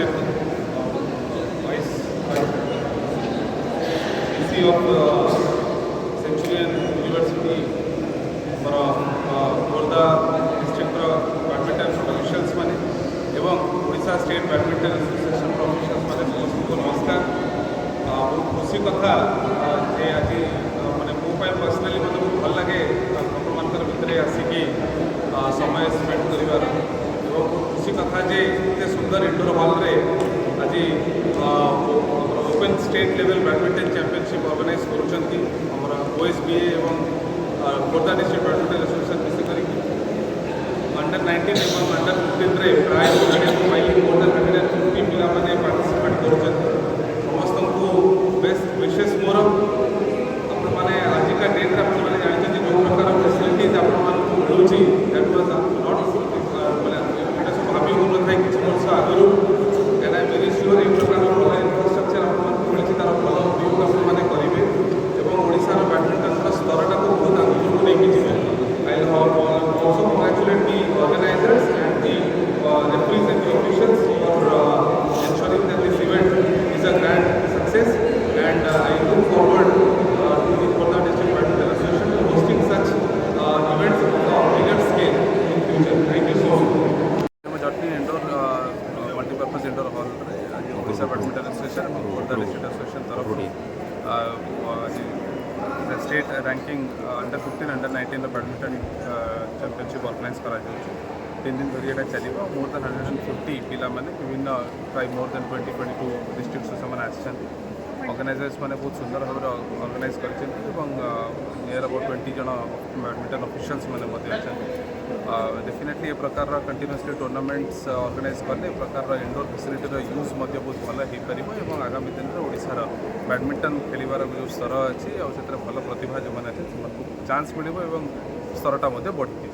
chairman, vice VC of Centurion University for Khordha district badminton officials माने एवं Odisha state badminton association officials माने समस्त को नमस्कार। बहुत खुशी कथा जे आज माने मो पर्सनाली मतलब बहुत भल लगे आपंकर भितर आसिकी समय स्पेंड कर खुशी कथा जे इतने सुंदर इंडोर हॉल रे आज open state level badminton championship organise कर OSBA एवं खोर्धा डिस्ट्रिक्ट बैडमिंटन एसोसिएशन मिसिक अंडर 19 एवं अंडर 15 रे प्राय मोर देन 150 पिला माने पार्टिसिपेट कर समस्त को बेस्ट विशेष मोर अपन माने आज का डेट रे अपन माने जानते जो प्रकार फैसिलिटीज अपन मान को मिलुची दैट वाज नॉट माने एटा सब भाभी हो न थाई किछ वर्ष आगरु and I am very sure ए प्रकार इंफ्रास्ट्रक्चर अपन मान को मिलुची तार भलो उपयोग अपन माने करिवे एवं ओडिसा रो बैडमिंटन स्तरटा को बहुत आगु को लेके जिवे आई also congratulate the organizers and the referees and the officials for ensuring that this event is a grand success, and I look forward to the Khordha District Badminton Association to hosting such events of a bigger scale in future. Thank you so much. Jatni indoor multipurpose indoor hall आज Odisha badminton association और Khordha district association तरफ state ranking under 15 under 19 badminton championship organise करा 3 दिन धरी एटा चलो more than 150 पिला माने विभिन्न प्राय मोर देन 22 डिस्ट्रिक्ट से आसान ऑर्गेनाइजर्स माने बहुत सुंदर भाव ऑर्गेनाइज कर नियर अबाउट 20 जन बैडमिंटन ऑफिशियल्स माने डेफिनेटली ए प्रकार कंटिन्यूअसली टूर्नामेंट्स ऑर्गेनाइज कले ए प्रकार इंडोर फैसिलिटी यूज बहुत भल हो पार आगामी दिन में ओडिशार बैडमिंटन खेलिबार जो स्तर अच्छी आउ भल प्रतिभा जो मैंने चांस मिल स्तरटा बढ़ी